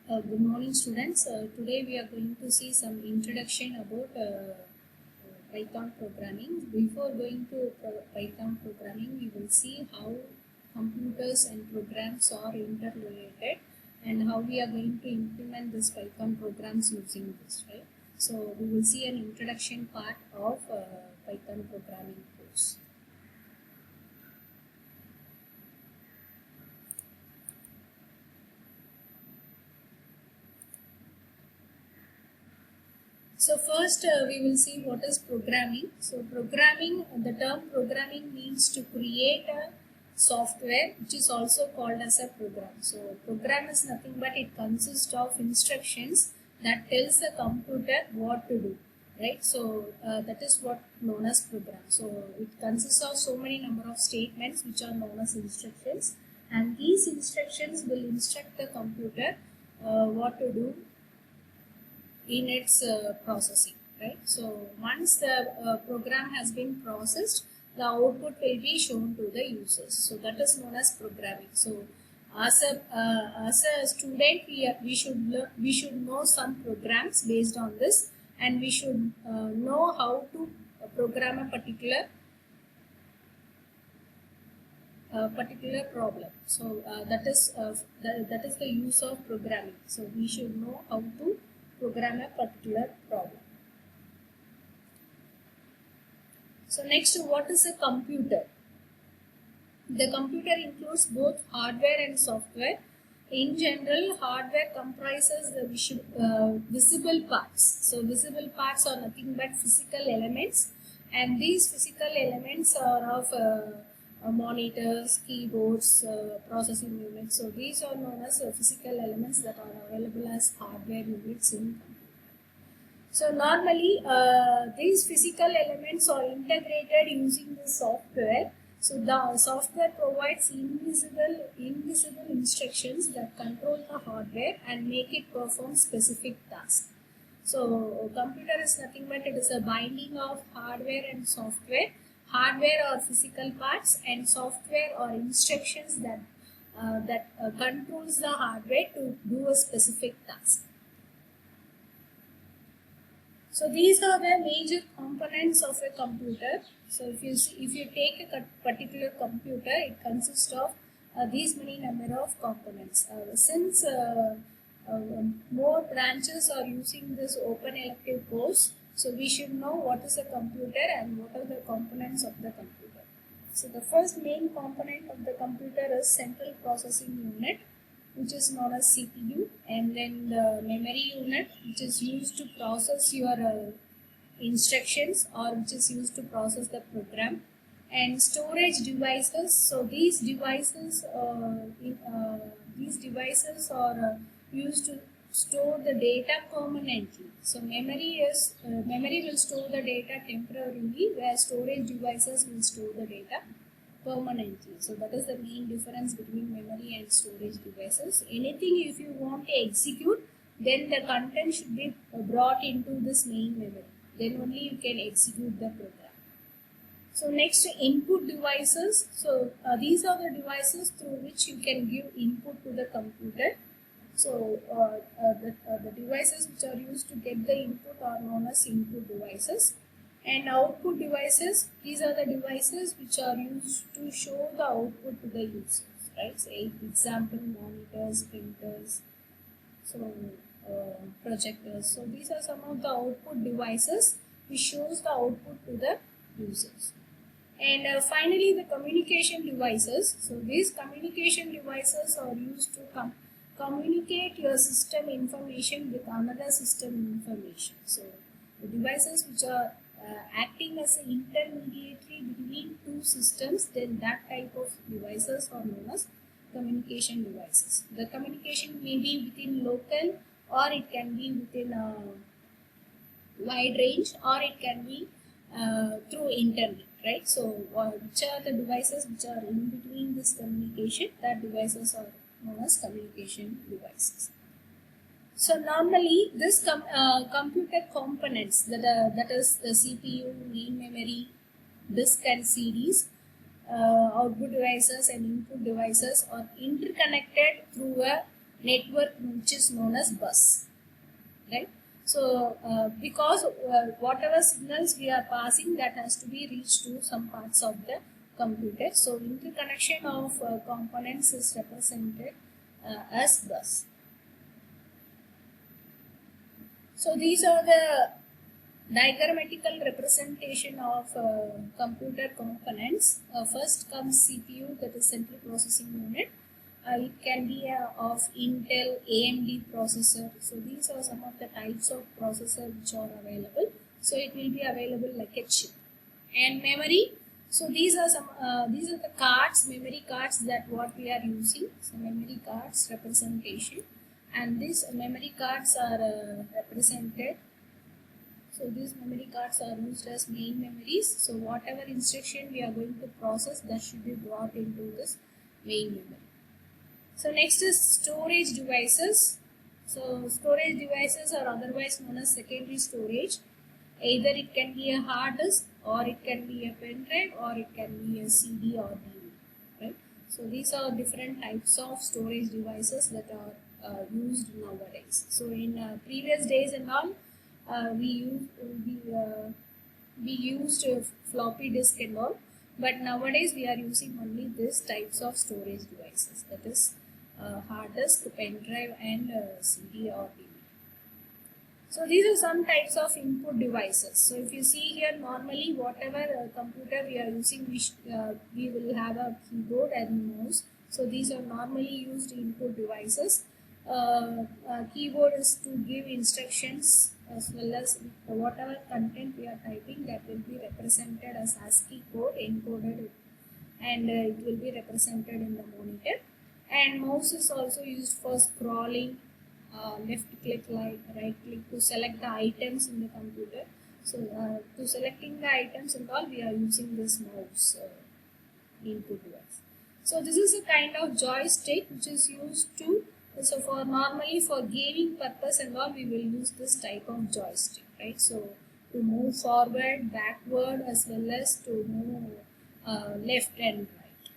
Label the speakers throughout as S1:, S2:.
S1: Good morning, students. Today we are going to see some introduction about Python programming. Before going to Python programming, we will see how computers and programs are interrelated and how we are going to implement this Python programs using this, right? So we will see an introduction part of Python programming course. So first we will see what is programming. So programming, the term programming means to create a software which is also called as a program. So program is nothing but it consists of instructions that tells the computer what to do, right? So that is what known as program. So it consists of so many number of statements which are known as instructions, and these instructions will instruct the computer what to do in its processing, right? So once the program has been processed, the output will be shown to the users. So that is known as programming. So as a student, we should know some programs based on this, and we should know how to program a particular problem. So that is the use of programming. So we should know how to program a particular problem. So next, what is a computer? The computer includes both hardware and software. In general, hardware comprises the visible parts. So visible parts are nothing but physical elements, and these physical elements are of monitors, keyboards, processing units. So these are known as physical elements that are available as hardware units in computer. So normally these physical elements are integrated using the software. So the software provides invisible instructions that control the hardware and make it perform specific tasks. So computer is nothing but it is a binding of hardware and software. Hardware are physical parts and software are instructions that controls the hardware to do a specific task. So these are the major components of a computer. So if you take a particular computer, it consists of these many number of components. Since more branches are using this open elective course, so we should know what is a computer and what are the components of the computer. So the first main component of the computer is central processing unit, which is known as CPU, and then the memory unit, which is used to process your instructions or which is used to process the program, and storage devices. So these devices are used to store the data permanently. So memory will store the data temporarily, where storage devices will store the data permanently. So that is the main difference between memory and storage devices. Anything if you want to execute, then the content should be brought into this main memory. Then only you can execute the program. So next, input devices. So these are the devices through which you can give input to the computer. So the devices which are used to get the input are known as input devices. And output devices, these are the devices which are used to show the output to the users, right? Say example, monitors, printers, so projectors. So these are some of the output devices which shows the output to the users. And finally, the communication devices. So these communication devices are used to communicate your system information with another system information. So the devices which are acting as an intermediary between two systems, then that type of devices are known as communication devices. The communication may be within local, or it can be within a wide range, or it can be through internet, right? So which are the devices which are in between this communication? That devices are known as communication devices. So normally this computer components that is the CPU, main memory, disk and CDs, output devices and input devices are interconnected through a network which is known as bus, right? So because whatever signals we are passing, that has to be reached to some parts of the computer. So interconnection of components is represented as bus. So these are the diagrammatical representation of computer components. First comes CPU, that is central processing unit. It can be of Intel, AMD processor. So these are some of the types of processor which are available. So it will be available like a chip. And memory. So these are the cards, memory cards, that what we are using. So memory cards representation, and these memory cards are represented. So these memory cards are used as main memories. So whatever instruction we are going to process, that should be brought into this main memory. So next is storage devices. So storage devices are otherwise known as secondary storage. Either it can be a hard disk, or it can be a pen drive, or it can be a CD or DVD. Right? So these are different types of storage devices that are used nowadays. So in previous days and all, we used floppy disk and all, but nowadays we are using only these types of storage devices, that is hard disk, pen drive, and CD or DVD. So these are some types of input devices. So if you see here, normally whatever computer we are using, we will have a keyboard and mouse. So these are normally used input devices. Keyboard is to give instructions, as well as whatever content we are typing, that will be represented as ASCII code encoded, and it will be represented in the monitor. And mouse is also used for scrolling, left click, like right click to select the items in the computer. So to selecting the items and all, we are using this mouse input device. So this is a kind of joystick which is used to, so for normally for gaming purpose and all, we will use this type of joystick, right? So to move forward, backward, as well as to move left and right.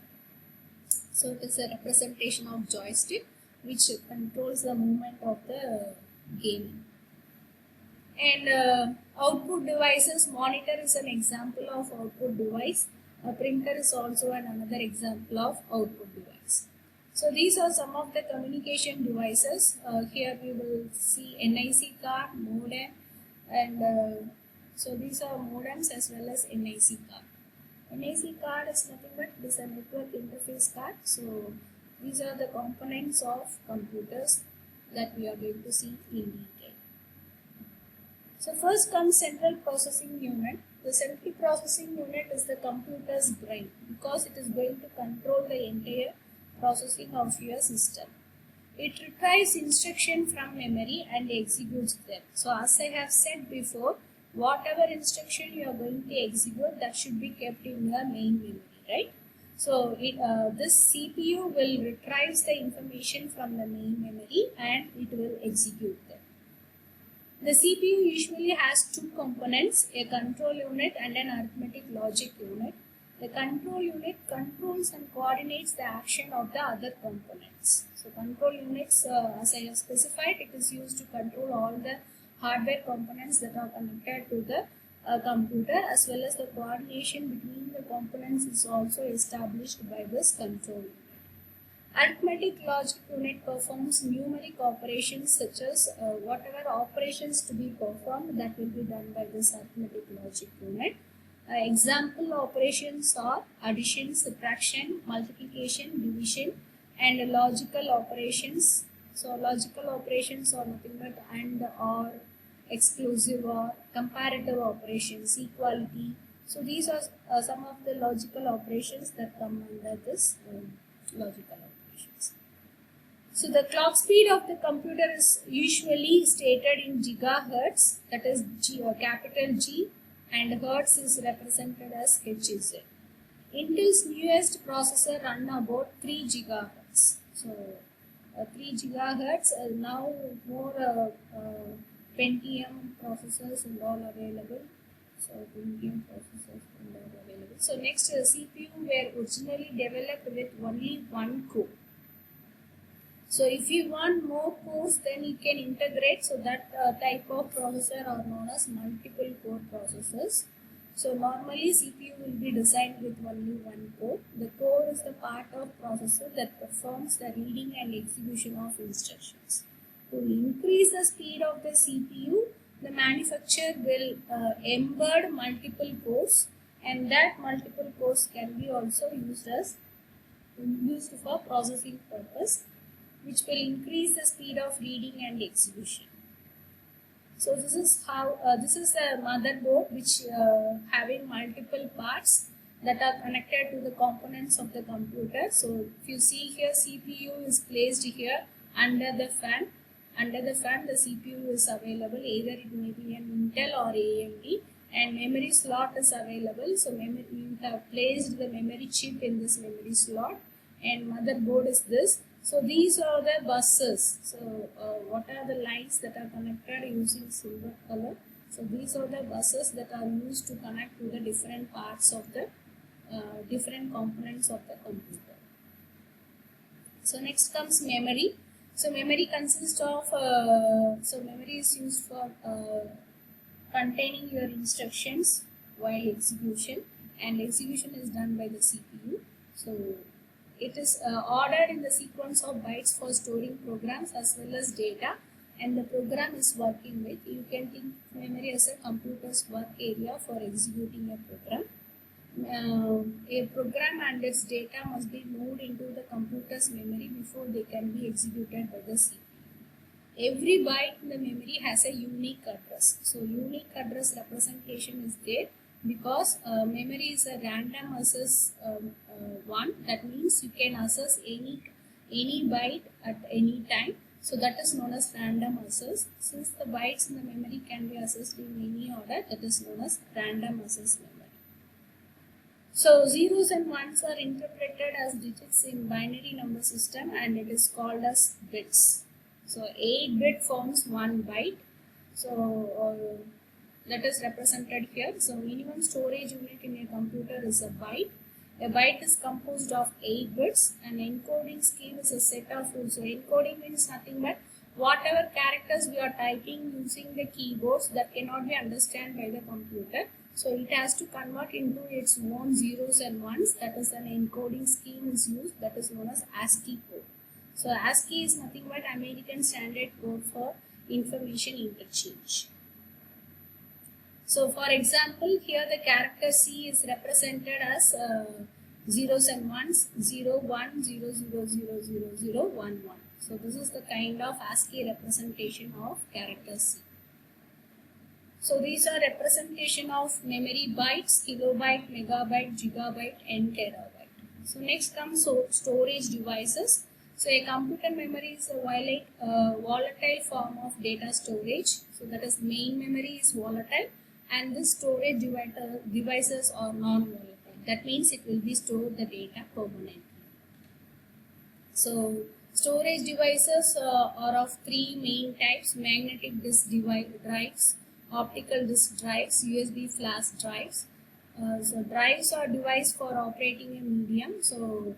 S1: So it is a representation of joystick which controls the movement of the gaming. And output devices, monitor is an example of output device. A printer is also another example of output device. So these are some of the communication devices. Here we will see NIC card, modem, and so these are modems as well as NIC card. NIC card is nothing but it is a network interface card. So these are the components of computers that we are going to see in detail. So first comes central processing unit. The central processing unit is the computer's brain, because it is going to control the entire processing of your system. It retrieves instruction from memory and executes them. So as I have said before, whatever instruction you are going to execute, that should be kept in your main memory, right? So this CPU will retrieve the information from the main memory and it will execute them. The CPU usually has two components, a control unit and an arithmetic logic unit. The control unit controls and coordinates the action of the other components. So control units, as I have specified, it is used to control all the hardware components that are connected to the computer, as well as the coordination between the components is also established by this control unit. Arithmetic logic unit performs numeric operations, such as whatever operations to be performed, that will be done by this arithmetic logic unit. Example operations are addition, subtraction, multiplication, division, and logical operations. So logical operations are nothing but and, or, exclusive or, comparative operations, equality. So these are some of the logical operations that come under this logical operations. So the clock speed of the computer is usually stated in gigahertz, that is capital G, and hertz is represented as Hz. Intel's newest processor run about 3 gigahertz. So 3 gigahertz, now more Pentium processors and all available. So Pentium processors and all available. So next, CPU were originally developed with only one core. So if you want more cores, then you can integrate. So that type of processor are known as multiple core processors. So normally CPU will be designed with only one core. The core is the part of processor that performs the reading and execution of instructions. To increase the speed of the CPU, the manufacturer will embed multiple cores, and that multiple cores can be also used for processing purpose, which will increase the speed of reading and execution. So this is how this is a motherboard which having multiple parts that are connected to the components of the computer. So if you see here, CPU is placed here under the fan. Under the fan, the CPU is available. Either it may be an Intel or AMD, and memory slot is available. So you have placed the memory chip in this memory slot, and motherboard is this. So these are the buses. So what are the lines that are connected using silver color? So these are the buses that are used to connect to the different parts of the different components of the computer. So next comes memory. So memory consists of memory is used for containing your instructions while execution, and execution is done by the CPU. So it is ordered in the sequence of bytes for storing programs as well as data, and the program is working with. You can think memory as a computer's work area for executing a program. A program and its data must be moved into the computer's memory before they can be executed by the CPU. Every byte in the memory has a unique address. So unique address representation is there because memory is a random access one. That means you can access any byte at any time. So that is known as random access. Since the bytes in the memory can be accessed in any order, that is known as random access memory. So zeros and ones are interpreted as digits in binary number system, and it is called as bits. So 8-bit forms 1 byte. So that is represented here. So minimum storage unit in a computer is a byte. A byte is composed of 8 bits. An encoding scheme is a set of rules. So encoding means nothing but whatever characters we are typing using the keyboards that cannot be understood by the computer. So it has to convert into its own zeros and ones. That is an encoding scheme is used. That is known as ASCII code. So ASCII is nothing but American Standard Code for Information Interchange. So for example, here the character C is represented as zeros and ones, 0, 1, 0, 0, 0, 0, 0, 1, 1. So this is the kind of ASCII representation of character C. So these are representation of memory bytes, kilobyte, megabyte, gigabyte, and terabyte. So next comes storage devices. So a computer memory is a volatile form of data storage. So that is main memory is volatile, and the storage devices are non-volatile. That means it will be stored the data permanently. So storage devices are of 3 main types: magnetic disk drives, optical disk drives, USB flash drives. So drives are devices for operating a medium. So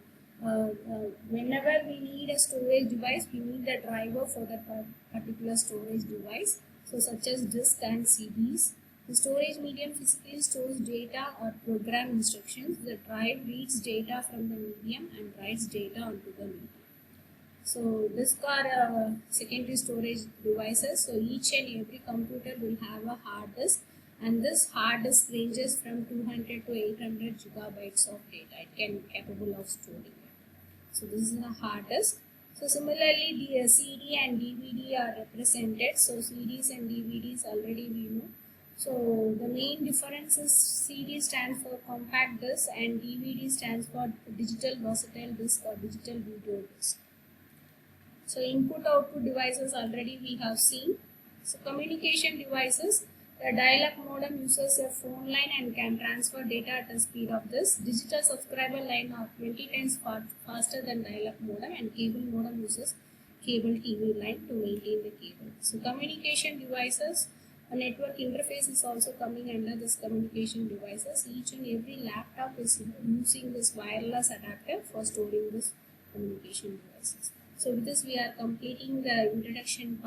S1: whenever we need a storage device, we need the driver for that particular storage device. So such as disk and CDs. The storage medium physically stores data or program instructions. The drive reads data from the medium and writes data onto the medium. So disk are secondary storage devices. So each and every computer will have a hard disk, and this hard disk ranges from 200 to 800 gigabytes of data. It can be capable of storing it. So this is a hard disk. So similarly, the CD and DVD are represented. So CDs and DVDs already we know. So the main difference is CD stands for compact disc and DVD stands for digital versatile disc or digital video disc. So input-output devices already we have seen. So communication devices, the dial-up modem uses a phone line and can transfer data at the speed of this. Digital subscriber line are 20 times faster than dial-up modem, and cable modem uses cable TV line to maintain the cable. So communication devices, a network interface is also coming under this communication devices. Each and every laptop is using this wireless adapter for storing this communication devices. So with this we are completing the introduction part.